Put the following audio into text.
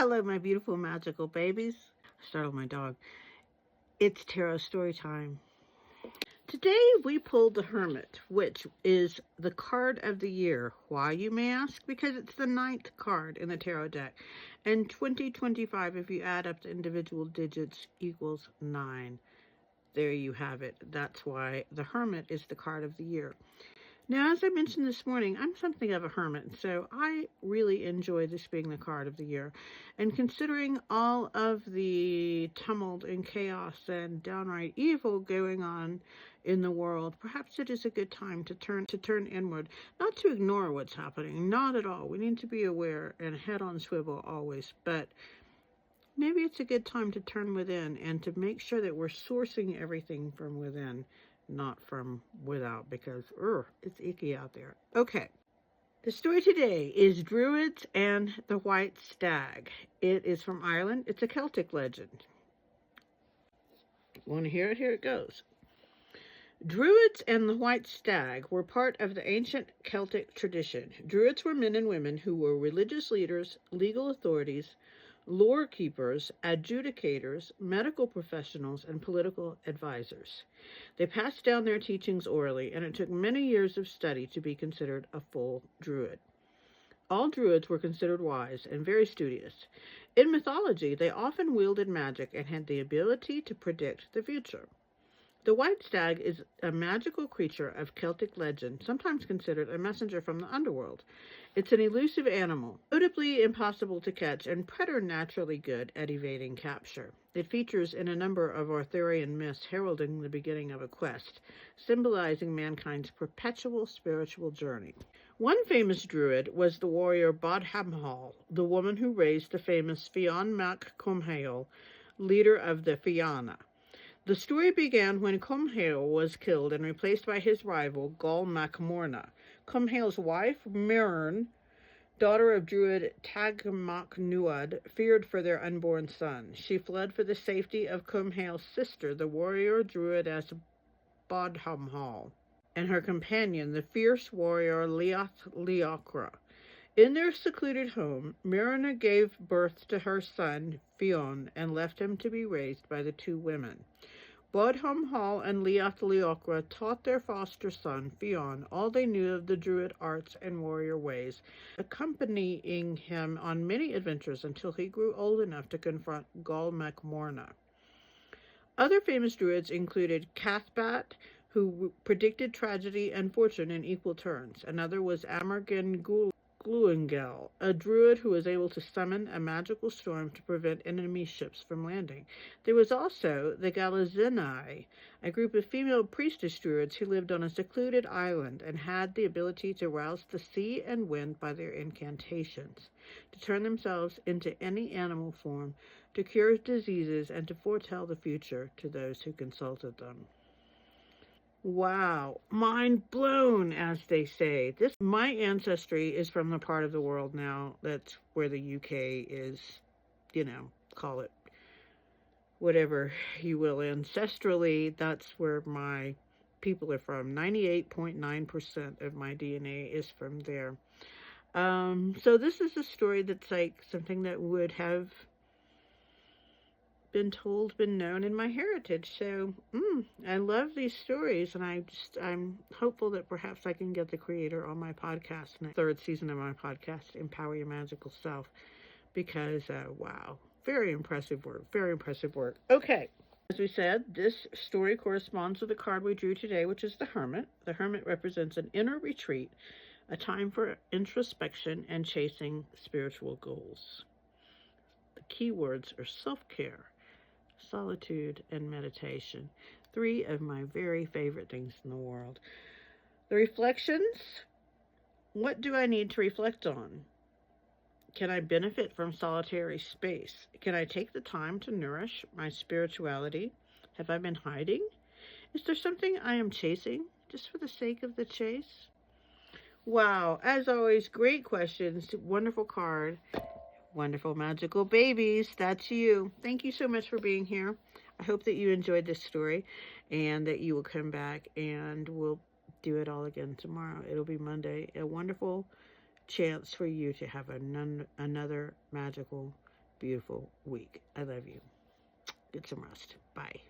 Hello, my beautiful magical babies. Startled my dog. It's tarot story time. Today we pulled the Hermit, which is the card of the year. Why, you may ask? Because it's the 9th card in the tarot deck. And 2025, if you add up the individual digits, equals 9. There you have it. That's why the Hermit is the card of the year. Now, as I mentioned this morning, I'm something of a hermit, so I really enjoy this being the card of the year. And considering all of the tumult and chaos and downright evil going on in the world, perhaps it is a good time to turn inward, not to ignore what's happening, not at all. We need to be aware and head on swivel always, but maybe it's a good time to turn within and to make sure that we're sourcing everything from within, not from without, because it's icky out there. Okay. The story today is Druids and the White Stag. It is from Ireland. It's a Celtic legend. Want to hear it? Here it goes. Druids and the White Stag were part of the ancient Celtic tradition. Druids were men and women who were religious leaders, legal authorities, lore keepers, adjudicators, medical professionals, and political advisors. They passed down their teachings orally, and it took many years of study to be considered a full Druid. All Druids were considered wise and very studious. In mythology, they often wielded magic and had the ability to predict the future. The White Stag is a magical creature of Celtic legend, sometimes considered a messenger from the underworld. It's an elusive animal, notably impossible to catch and preternaturally good at evading capture. It features in a number of Arthurian myths heralding the beginning of a quest, symbolizing mankind's perpetual spiritual journey. One famous druid was the warrior Bodhamhall, the woman who raised the famous Fionn mac Cumhaill, leader of the Fianna. The story began when Cumhaill was killed and replaced by his rival, Gol mac Morna. Cumhaill's wife, Muireann, daughter of Druid Tag mac Nuad, feared for their unborn son. She fled for the safety of Cumhaill's sister, the warrior Druidess Bodhamhall, and her companion, the fierce warrior Leath Leocra. In their secluded home, Muireann gave birth to her son, Fionn, and left him to be raised by the two women. Bodhamhall and Leath Leocra taught their foster son, Fionn, all they knew of the druid arts and warrior ways, accompanying him on many adventures until he grew old enough to confront Gol mac Morna. Other famous druids included Cathbat, who predicted tragedy and fortune in equal turns. Another was Amergin Gluingel, a druid who was able to summon a magical storm to prevent enemy ships from landing. There was also the Galazinai, a group of female priestess druids who lived on a secluded island and had the ability to rouse the sea and wind by their incantations, to turn themselves into any animal form, to cure diseases, and to foretell the future to those who consulted them. Wow, mind blown, as they say. My ancestry is from the part of the world now that's where the UK is, call it whatever you will. Ancestrally, that's where my people are from. 98.9% of my DNA is from there. So this is a story that's like something that would have been known in my heritage. So I love these stories, and I'm hopeful that perhaps I can get the creator on my podcast, the 3rd season of my podcast, Empower Your Magical Self, because wow, very impressive work. Okay, as we said, this story corresponds with the card we drew today, which is the Hermit. The Hermit represents an inner retreat, a time for introspection and chasing spiritual goals. The key words are self-care, solitude, and meditation. 3 of my very favorite things in the world. The reflections. What do I need to reflect on? Can I benefit from solitary space? Can I take the time to nourish my spirituality? Have I been hiding? Is there something I am chasing just for the sake of the chase? Wow, as always, great questions. Wonderful card. Wonderful magical babies, that's you. Thank you so much for being here. I hope that you enjoyed this story and that you will come back, and we'll do it all again tomorrow. It'll be Monday. A wonderful chance for you to have another magical beautiful week. I love you. Get some rest. Bye.